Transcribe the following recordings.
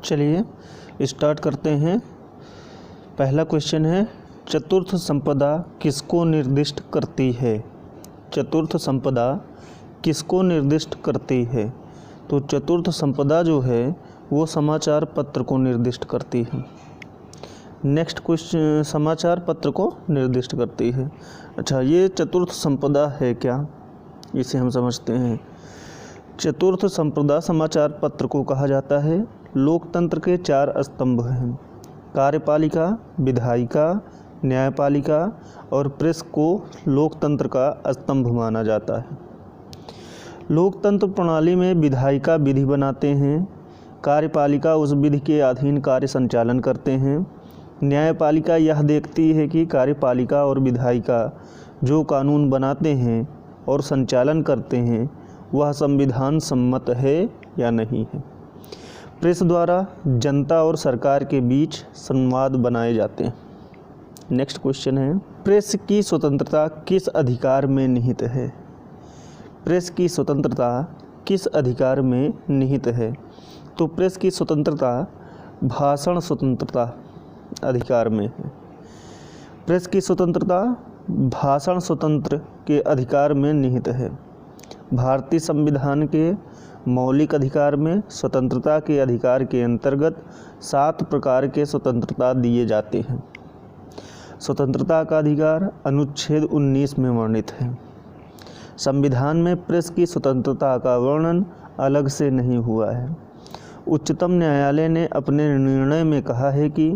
चलिए स्टार्ट करते हैं। पहला क्वेश्चन है, चतुर्थ संपदा किसको निर्दिष्ट करती है? चतुर्थ संपदा किसको निर्दिष्ट करती है? तो चतुर्थ संपदा जो है वो समाचार पत्र को निर्दिष्ट करती है। नेक्स्ट क्वेश्चन, समाचार पत्र को निर्दिष्ट करती है। अच्छा, ये चतुर्थ संपदा है क्या, इसे हम समझते हैं। चतुर्थ संपदा समाचार पत्र को कहा जाता है। लोकतंत्र के 4 स्तंभ हैं, कार्यपालिका, विधायिका, न्यायपालिका और प्रेस को लोकतंत्र का स्तंभ माना जाता है। लोकतंत्र प्रणाली में विधायिका विधि बनाते हैं, कार्यपालिका उस विधि के अधीन कार्य संचालन करते हैं, न्यायपालिका यह देखती है कि कार्यपालिका और विधायिका जो कानून बनाते हैं और संचालन करते हैं वह संविधान सम्मत है या नहीं है। प्रेस द्वारा जनता और सरकार के बीच संवाद बनाए जाते हैं। नेक्स्ट क्वेश्चन है, प्रेस की स्वतंत्रता किस अधिकार में निहित है? प्रेस की स्वतंत्रता किस अधिकार में निहित है? तो प्रेस की स्वतंत्रता भाषण स्वतंत्रता अधिकार में है। प्रेस की स्वतंत्रता भाषण स्वतंत्र के अधिकार में निहित है। भारतीय संविधान के मौलिक अधिकार में स्वतंत्रता के अधिकार के अंतर्गत 7 प्रकार के स्वतंत्रता दिए जाते हैं। स्वतंत्रता का अधिकार अनुच्छेद 19 में वर्णित है। संविधान में प्रेस की स्वतंत्रता का वर्णन अलग से नहीं हुआ है। उच्चतम न्यायालय ने अपने निर्णय में कहा है कि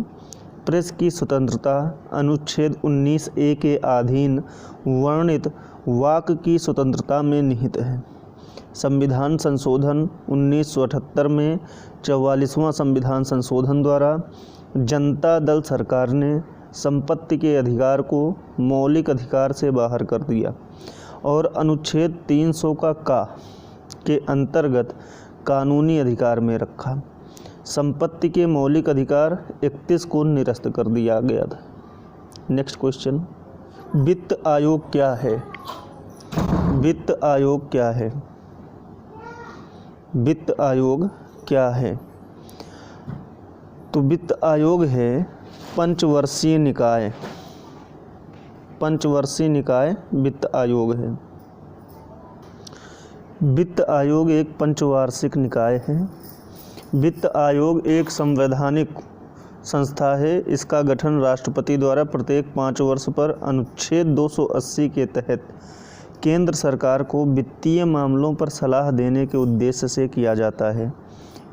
प्रेस की स्वतंत्रता अनुच्छेद 19A के अधीन वर्णित वाक की स्वतंत्रता में निहित है। संविधान संशोधन 1978 में 44वां संविधान संशोधन द्वारा जनता दल सरकार ने संपत्ति के अधिकार को मौलिक अधिकार से बाहर कर दिया और अनुच्छेद 300 का के अंतर्गत कानूनी अधिकार में रखा। संपत्ति के मौलिक अधिकार 31 को निरस्त कर दिया गया था। नेक्स्ट क्वेश्चन, वित्त आयोग क्या है? वित्त आयोग क्या है? वित्त आयोग क्या है? तो वित्त आयोग है पंचवर्षीय निकाय। पंचवर्षीय निकाय वित्त आयोग है। वित्त आयोग एक पंचवार्षिक निकाय है। वित्त आयोग एक संवैधानिक संस्था है। इसका गठन राष्ट्रपति द्वारा प्रत्येक 5 वर्ष पर अनुच्छेद 280 के तहत केंद्र सरकार को वित्तीय मामलों पर सलाह देने के उद्देश्य से किया जाता है।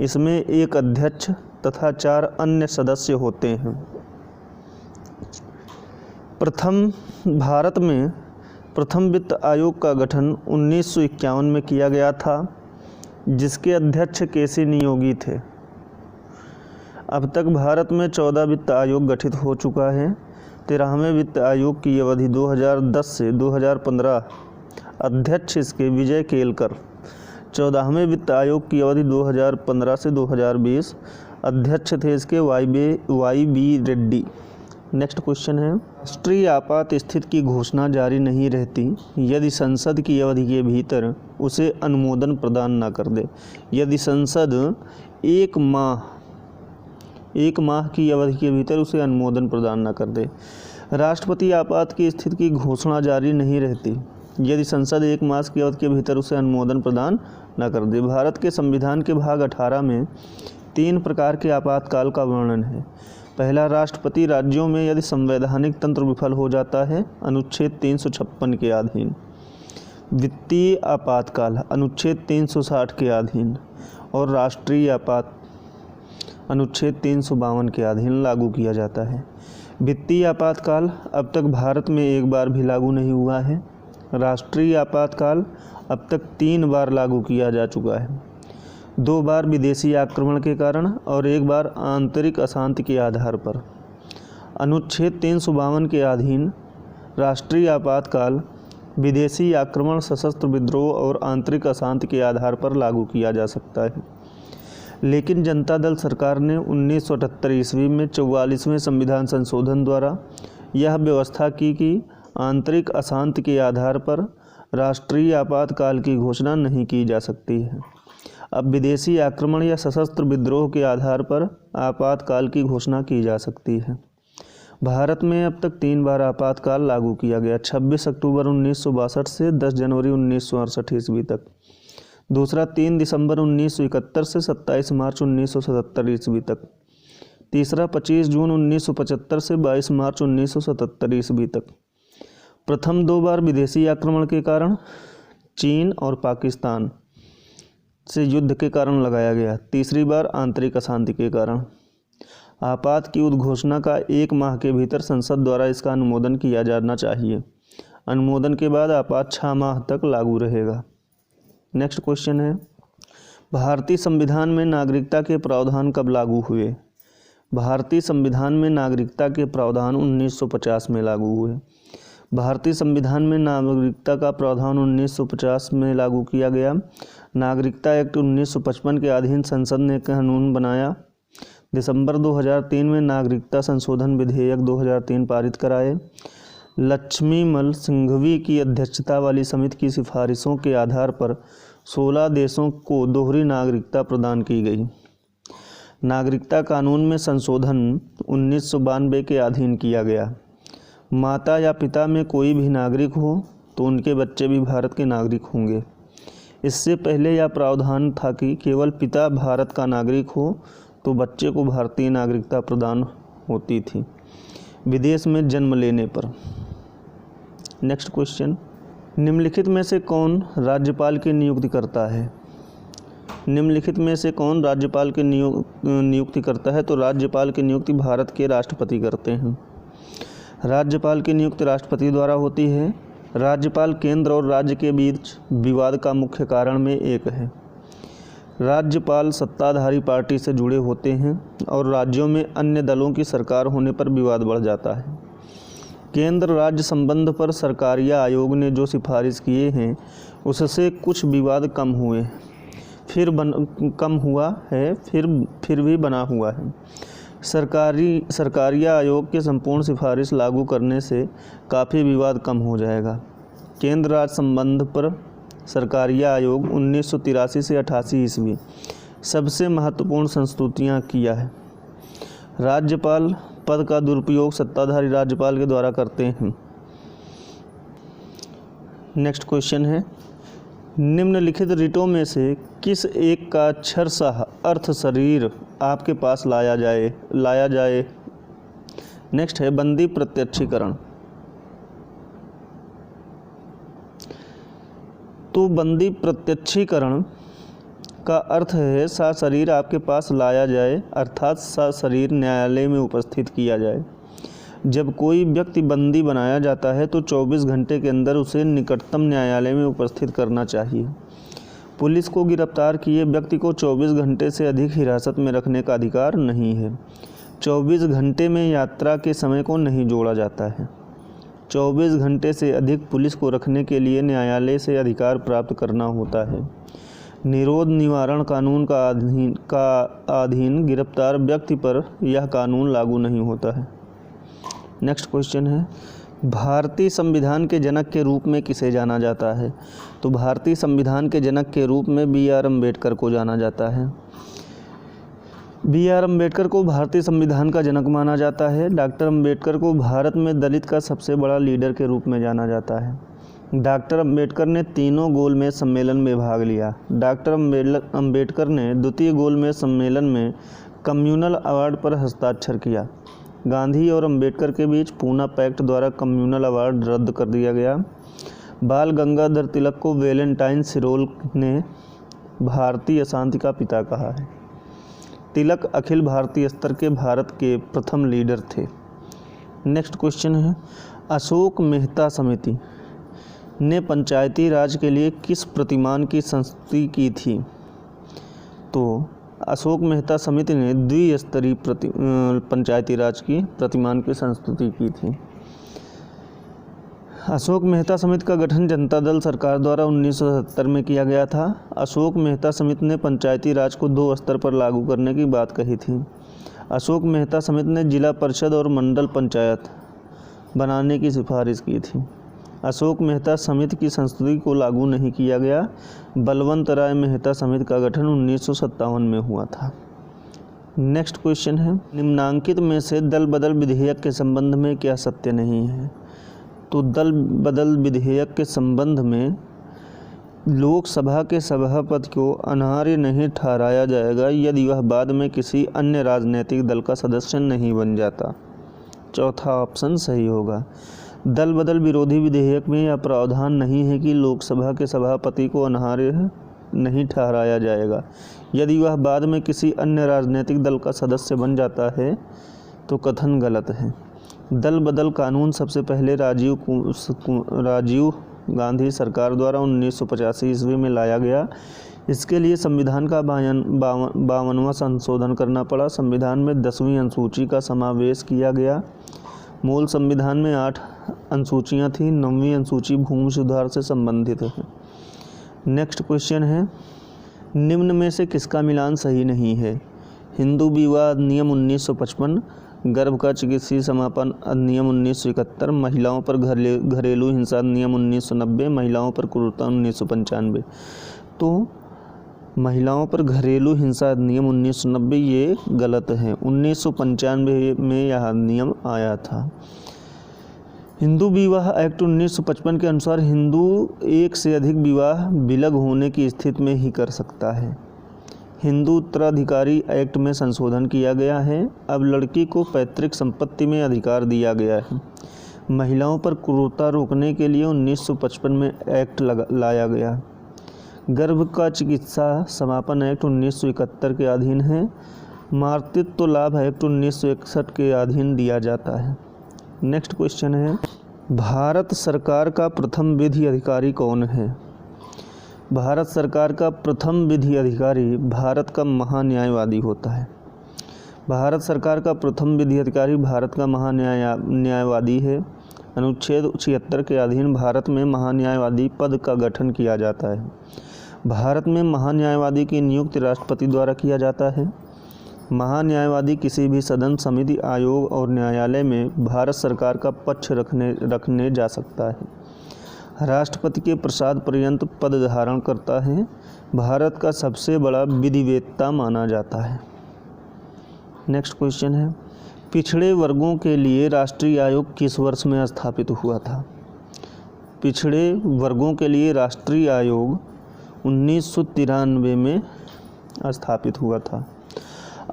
इसमें एक अध्यक्ष तथा 4 अन्य सदस्य होते हैं। भारत में प्रथम वित्त आयोग का गठन 1951 में किया गया था, जिसके अध्यक्ष केसी नियोगी थे। अब तक भारत में 14 वित्त आयोग गठित हो चुका है। 13वें वित्त आयोग की अवधि 2010 से 2015। अध्यक्ष इसके विजय केलकर। 14वें वित्त आयोग की अवधि 2015 से 2020। अध्यक्ष थे इसके Y B Reddy. Next question है, राष्ट्रीय आपात स्थिति की घोषणा जारी नहीं रहती यदि संसद की अवधि के भीतर उसे अनुमोदन प्रदान न कर दे। यदि संसद एक माह की अवधि के भीतर उसे अनुमोदन प्रदान न कर दे। राष्ट्रपति आपात की स्थिति की घोषणा जारी नहीं रहती यदि संसद 1 मास की अवधि के भीतर उसे अनुमोदन प्रदान न कर दे। भारत के संविधान के भाग 18 में 3 प्रकार के आपातकाल का वर्णन है। पहला, राष्ट्रपति राज्यों में यदि संवैधानिक तंत्र विफल हो जाता है, अनुच्छेद 356 के अधीन। वित्तीय आपातकाल अनुच्छेद 360 के अधीन और राष्ट्रीय आपात अनुच्छेद 352 के अधीन लागू किया जाता है। वित्तीय आपातकाल अब तक भारत में एक बार भी लागू नहीं हुआ है। राष्ट्रीय आपातकाल अब तक 3 बार लागू किया जा चुका है। 2 बार विदेशी आक्रमण के कारण और 1 बार आंतरिक अशांति के आधार पर। अनुच्छेद 352 के अधीन राष्ट्रीय आपातकाल विदेशी आक्रमण, सशस्त्र विद्रोह और आंतरिक अशांति के आधार पर लागू किया जा सकता है। लेकिन जनता दल सरकार ने 1978 ईस्वी में 44वें संविधान संशोधन द्वारा यह व्यवस्था की कि आंतरिक अशांति के आधार पर राष्ट्रीय आपातकाल की घोषणा नहीं की जा सकती है। अब विदेशी आक्रमण या सशस्त्र विद्रोह के आधार पर आपातकाल की घोषणा की जा सकती है। भारत में अब तक 3 बार आपातकाल लागू किया गया, 26 अक्टूबर 1962 से 10 जनवरी 1968 ईस्वी तक। दूसरा 3 दिसंबर 1971 से 27 मार्च 1977 ईस्वी तक। तीसरा 25 जून 1975 से 22 मार्च 1977 ईस्वी तक। प्रथम 2 बार विदेशी आक्रमण के कारण चीन और पाकिस्तान से युद्ध के कारण लगाया गया। तीसरी बार आंतरिक अशांति के कारण। आपात की उद्घोषणा का 1 माह के भीतर संसद द्वारा इसका अनुमोदन किया जाना चाहिए। अनुमोदन के बाद आपात 6 माह तक लागू रहेगा। नेक्स्ट क्वेश्चन है, भारतीय संविधान में नागरिकता के प्रावधान कब लागू हुए? भारतीय संविधान में नागरिकता के प्रावधान 1950 में लागू हुए। भारतीय संविधान में नागरिकता का प्रावधान 1950 में लागू किया गया। नागरिकता एक्ट 1955 के अधीन संसद ने कानून बनाया। दिसंबर 2003 में नागरिकता संशोधन विधेयक 2003 पारित कराए। लक्ष्मीमल सिंघवी की अध्यक्षता वाली समिति की सिफारिशों के आधार पर 16 देशों को दोहरी नागरिकता प्रदान की गई। नागरिकता कानून में संशोधन 1992 के अधीन किया गया। माता या पिता में कोई भी नागरिक हो तो उनके बच्चे भी भारत के नागरिक होंगे। इससे पहले यह प्रावधान था कि केवल पिता भारत का नागरिक हो तो बच्चे को भारतीय नागरिकता प्रदान होती थी विदेश में जन्म लेने पर। नेक्स्ट क्वेश्चन, निम्नलिखित में से कौन राज्यपाल की नियुक्ति करता है? निम्नलिखित में से कौन राज्यपाल की नियुक्ति करता है? तो राज्यपाल की नियुक्ति भारत के राष्ट्रपति करते हैं। राज्यपाल की नियुक्ति राष्ट्रपति द्वारा होती है। राज्यपाल केंद्र और राज्य के बीच विवाद का मुख्य कारण में एक है। राज्यपाल सत्ताधारी पार्टी से जुड़े होते हैं और राज्यों में अन्य दलों की सरकार होने पर विवाद बढ़ जाता है। केंद्र राज्य संबंध पर सरकारिया आयोग ने जो सिफारिश किए हैं उससे कुछ विवाद कम हुआ है, फिर भी बना हुआ है। सरकारिया आयोग के संपूर्ण सिफारिश लागू करने से काफ़ी विवाद कम हो जाएगा। केंद्र राज्य संबंध पर सरकारिया आयोग 1983 से 88 ईस्वी सबसे महत्वपूर्ण संस्तुतियाँ किया है। राज्यपाल पद का दुरुपयोग सत्ताधारी राज्यपाल के द्वारा करते हैं। नेक्स्ट क्वेश्चन है, निम्नलिखित रिटों में से किस एक का अक्षरशः अर्थ शरीर आपके पास लाया जाए? नेक्स्ट है बंदी प्रत्यक्षीकरण। तो बंदी प्रत्यक्षीकरण का अर्थ है सशरीर आपके पास लाया जाए, अर्थात सशरीर न्यायालय में उपस्थित किया जाए। जब कोई व्यक्ति बंदी बनाया जाता है तो 24 घंटे के अंदर उसे निकटतम न्यायालय में उपस्थित करना चाहिए। पुलिस को गिरफ्तार किए व्यक्ति को 24 घंटे से अधिक हिरासत में रखने का अधिकार नहीं है। 24 घंटे में यात्रा के समय को नहीं जोड़ा जाता है। 24 घंटे से अधिक पुलिस को रखने के लिए न्यायालय से अधिकार प्राप्त करना होता है। निरोध निवारण कानून का अधीन गिरफ्तार व्यक्ति पर यह कानून लागू नहीं होता है। नेक्स्ट क्वेश्चन है, भारतीय संविधान के जनक के रूप में किसे जाना जाता है? तो भारतीय संविधान के जनक के रूप में B.R. अम्बेडकर को जाना जाता है। B.R. अम्बेडकर को भारतीय संविधान का जनक माना जाता है। डॉक्टर अम्बेडकर को भारत में दलित का सबसे बड़ा लीडर के रूप में जाना जाता है। डॉक्टर अम्बेडकर ने तीनों गोलमेज सम्मेलन में भाग लिया। डॉक्टर अम्बेडकर ने द्वितीय गोलमेज सम्मेलन में कम्युनल अवार्ड पर हस्ताक्षर किया। गांधी और अम्बेडकर के बीच पूना पैक्ट द्वारा कम्युनल अवार्ड रद्द कर दिया गया। बाल गंगाधर तिलक को वैलेंटाइन सिरोल ने भारतीय अशांति का पिता कहा है। तिलक अखिल भारतीय स्तर के भारत के प्रथम लीडर थे। नेक्स्ट क्वेश्चन है, अशोक मेहता समिति ने पंचायती राज के लिए किस प्रतिमान की संस्तुति की थी? तो अशोक मेहता समिति ने द्विस्तरीय पंचायती राज की प्रतिमान की संस्तुति की थी। अशोक मेहता समिति का गठन जनता दल सरकार द्वारा 1970 में किया गया था। अशोक मेहता समिति ने पंचायती राज को 2 स्तर पर लागू करने की बात कही थी। अशोक मेहता समिति ने जिला परिषद और मंडल पंचायत बनाने की सिफारिश की थी। अशोक मेहता समिति की संस्तुति को लागू नहीं किया गया। बलवंत राय मेहता समिति का गठन 1957 में हुआ था। नेक्स्ट क्वेश्चन है, निम्नांकित में से दल बदल विधेयक के संबंध में क्या सत्य नहीं है? तो दल बदल विधेयक के संबंध में लोकसभा के सभापति को अनर्ह नहीं ठहराया जाएगा यदि वह बाद में किसी अन्य राजनीतिक दल का सदस्य नहीं बन जाता। चौथा ऑप्शन सही होगा। दल बदल विरोधी विधेयक में यह प्रावधान नहीं है कि लोकसभा के सभापति को अनर्ह नहीं ठहराया जाएगा यदि वह बाद में किसी अन्य राजनीतिक दल का सदस्य बन जाता है, तो कथन गलत है। दल बदल कानून सबसे पहले राजीव गांधी सरकार द्वारा 1985 ईस्वी में लाया गया। इसके लिए संविधान का 52वां संशोधन करना पड़ा। संविधान में 10वीं अनुसूची का समावेश किया गया। मूल संविधान में 8 अनुसूचियाँ थीं। 9वीं अनुसूची भूमि सुधार से संबंधित है। नेक्स्ट क्वेश्चन है, निम्न में से किसका मिलान सही नहीं है? हिंदू विवाह अधिनियम 1955, गर्भ का चिकित्सीय समापन अधिनियम 1971, महिलाओं पर घरेलू हिंसा अधिनियम 1990, महिलाओं पर क्रूरता 1995। तो महिलाओं पर घरेलू हिंसा अधिनियम 1990 ये गलत है। 1995 में यह अधिनियम आया था। हिंदू विवाह एक्ट 1955 के अनुसार हिंदू एक से अधिक विवाह विलग होने की स्थिति में ही कर सकता है। हिंदू उत्तराधिकारी एक्ट में संशोधन किया गया है। अब लड़की को पैतृक संपत्ति में अधिकार दिया गया है। महिलाओं पर क्रूरता रोकने के लिए 1955 में एक्ट लाया गया। गर्भ का चिकित्सा समापन एक्ट 1971 के अधीन है। मातृत्व लाभ एक्ट 1961 के अधीन दिया जाता है। नेक्स्ट क्वेश्चन है, भारत सरकार का प्रथम विधि अधिकारी कौन है? भारत सरकार का प्रथम विधि अधिकारी भारत का महान्यायवादी होता है। भारत सरकार का प्रथम विधि अधिकारी भारत का महान्यायवादी है। अनुच्छेद 76 के अधीन भारत में महान्यायवादी पद का गठन किया जाता है। भारत में महान्यायवादी की नियुक्ति राष्ट्रपति द्वारा किया जाता है। महान्यायवादी किसी भी सदन, समिति, आयोग और न्यायालय में भारत सरकार का पक्ष रखने जा सकता है। राष्ट्रपति के प्रसाद पर्यंत पद धारण करता है। भारत का सबसे बड़ा विधिवेत्ता माना जाता है। नेक्स्ट क्वेश्चन है, पिछड़े वर्गों के लिए राष्ट्रीय आयोग किस वर्ष में स्थापित हुआ था? पिछड़े वर्गों के लिए राष्ट्रीय आयोग 1993 में स्थापित हुआ था।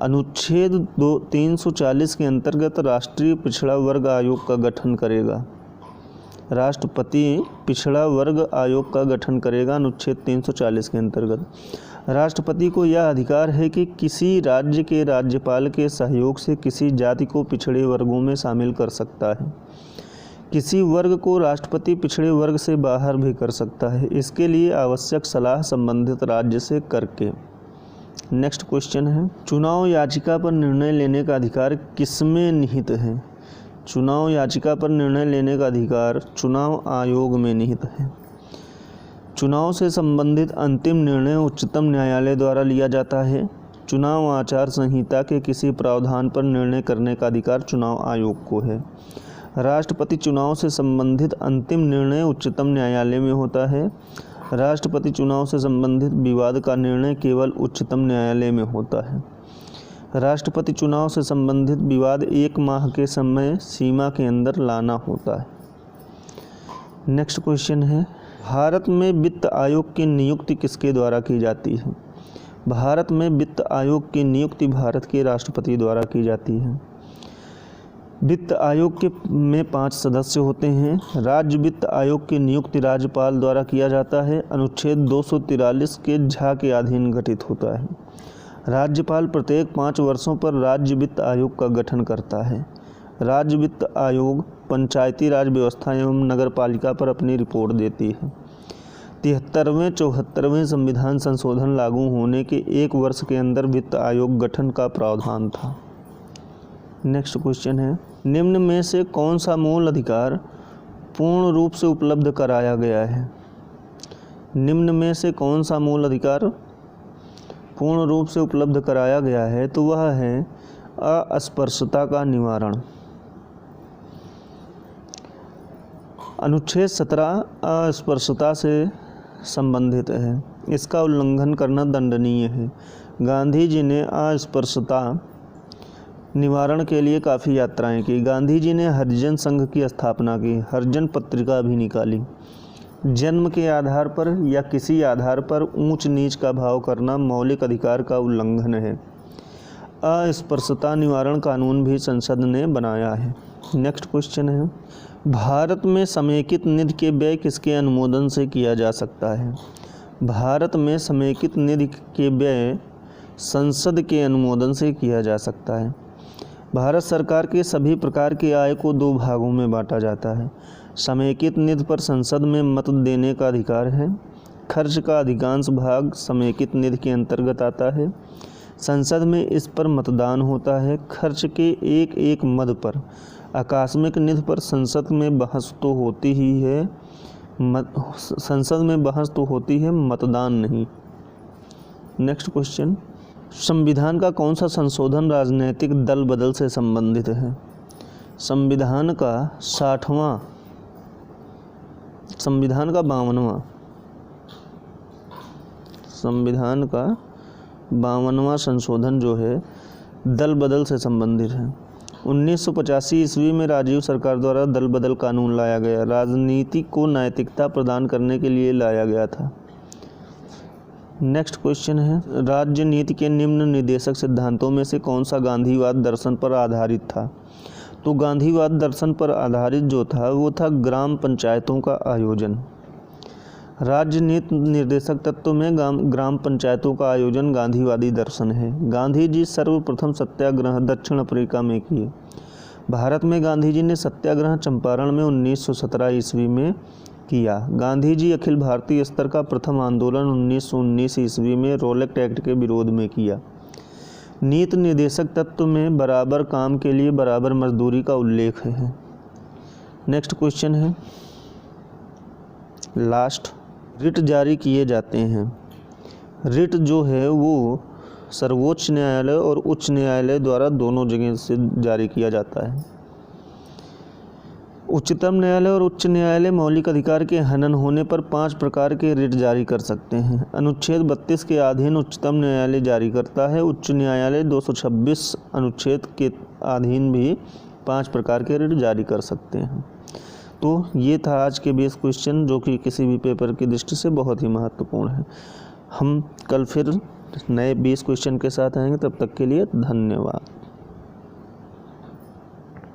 अनुच्छेद 340 के अंतर्गत राष्ट्रीय पिछड़ा वर्ग आयोग का गठन करेगा। राष्ट्रपति पिछड़ा वर्ग आयोग का गठन करेगा अनुच्छेद 340 के अंतर्गत। राष्ट्रपति को यह अधिकार है कि किसी राज्य के राज्यपाल के सहयोग से किसी जाति को पिछड़े वर्गों में शामिल कर सकता है। किसी वर्ग को राष्ट्रपति पिछड़े वर्ग से बाहर भी कर सकता है, इसके लिए आवश्यक सलाह संबंधित राज्य से करके। नेक्स्ट क्वेश्चन है, चुनाव याचिका पर निर्णय लेने का अधिकार किसमें निहित है? चुनाव याचिका पर निर्णय लेने का अधिकार चुनाव आयोग में निहित है। चुनाव से संबंधित अंतिम निर्णय उच्चतम न्यायालय द्वारा लिया जाता है। चुनाव आचार संहिता के किसी प्रावधान पर निर्णय करने का अधिकार चुनाव आयोग को है। राष्ट्रपति चुनाव से संबंधित अंतिम निर्णय उच्चतम न्यायालय में होता है। राष्ट्रपति चुनाव से संबंधित विवाद का निर्णय केवल उच्चतम न्यायालय में होता है। राष्ट्रपति चुनाव से संबंधित विवाद 1 माह के समय सीमा के अंदर लाना होता है। नेक्स्ट क्वेश्चन है, भारत में वित्त आयोग की नियुक्ति किसके द्वारा की जाती है? भारत में वित्त आयोग की नियुक्ति भारत के राष्ट्रपति द्वारा की जाती है। वित्त आयोग के में 5 सदस्य होते हैं। राज्य वित्त आयोग की नियुक्ति राज्यपाल द्वारा किया जाता है। अनुच्छेद 243 के झा के अधीन गठित होता है। राज्यपाल प्रत्येक 5 वर्षों पर राज्य वित्त आयोग का गठन करता है। राज्य वित्त आयोग पंचायती राज व्यवस्था एवं नगर पालिका पर अपनी रिपोर्ट देती है। 73वें संविधान संशोधन लागू होने के 1 वर्ष के अंदर वित्त आयोग गठन का प्रावधान था। नेक्स्ट क्वेश्चन है, निम्न में से कौन सा मूल अधिकार पूर्ण रूप से उपलब्ध कराया गया है? निम्न में से कौन सा मूल अधिकार पूर्ण रूप से उपलब्ध कराया गया है? तो वह है अस्पृश्यता का निवारण। अनुच्छेद 17 अस्पृश्यता से संबंधित है, इसका उल्लंघन करना दंडनीय है। गांधी जी ने अस्पृश्यता निवारण के लिए काफ़ी यात्राएं की। गांधी जी ने हरिजन संघ की स्थापना की, हरिजन पत्रिका भी निकाली। जन्म के आधार पर या किसी आधार पर ऊंच नीच का भाव करना मौलिक अधिकार का उल्लंघन है। अस्पृश्यता निवारण कानून भी संसद ने बनाया है। नेक्स्ट क्वेश्चन है, भारत में समेकित निधि के व्यय किसके अनुमोदन से किया जा सकता है? भारत में समेकित निधि के व्यय संसद के अनुमोदन से किया जा सकता है। भारत सरकार के सभी प्रकार की आय को 2 भागों में बांटा जाता है। समेकित निधि पर संसद में मत देने का अधिकार है। खर्च का अधिकांश भाग समेकित निधि के अंतर्गत आता है। संसद में इस पर मतदान होता है। खर्च के एक एक मद पर, आकस्मिक निधि पर संसद में बहस तो होती ही है, मतदान नहीं। नेक्स्ट क्वेश्चन, संविधान का कौन सा संशोधन राजनीतिक दल बदल से संबंधित है? संविधान का 52वां संशोधन जो है दल बदल से संबंधित है। 1985 ईस्वी में राजीव सरकार द्वारा दल बदल कानून लाया गया। राजनीति को नैतिकता प्रदान करने के लिए लाया गया था। नेक्स्ट क्वेश्चन है, राज्य नीति के निम्न निर्देशक सिद्धांतों में से कौन सा गांधीवाद दर्शन पर आधारित था? तो गांधीवाद दर्शन पर आधारित जो था वो था ग्राम पंचायतों का आयोजन। राज्य नीति निर्देशक तत्व में ग्राम पंचायतों का आयोजन गांधीवादी दर्शन है। गांधी जी सर्वप्रथम सत्याग्रह दक्षिण अफ्रीका में किए। भारत में गांधी जी ने सत्याग्रह चंपारण में 1917 ईस्वी में किया। गांधी जी अखिल भारतीय स्तर का प्रथम आंदोलन 1919 ईस्वी में रॉलेट एक्ट के विरोध में किया। नीति निर्देशक तत्व में बराबर काम के लिए बराबर मजदूरी का उल्लेख है। नेक्स्ट क्वेश्चन है लास्ट, रिट जारी किए जाते हैं। रिट जो है वो सर्वोच्च न्यायालय और उच्च न्यायालय द्वारा दोनों जगह से जारी किया जाता है। उच्चतम न्यायालय और उच्च न्यायालय मौलिक अधिकार के हनन होने पर 5 प्रकार के रिट जारी कर सकते हैं। अनुच्छेद 32 के अधीन उच्चतम न्यायालय जारी करता है। उच्च न्यायालय 226 अनुच्छेद के अधीन भी 5 प्रकार के रिट जारी कर सकते हैं। तो ये था आज के 20 क्वेश्चन जो कि किसी भी पेपर की दृष्टि से बहुत ही महत्वपूर्ण है। हम कल फिर नए 20 क्वेश्चन के साथ आएंगे, तब तक के लिए धन्यवाद।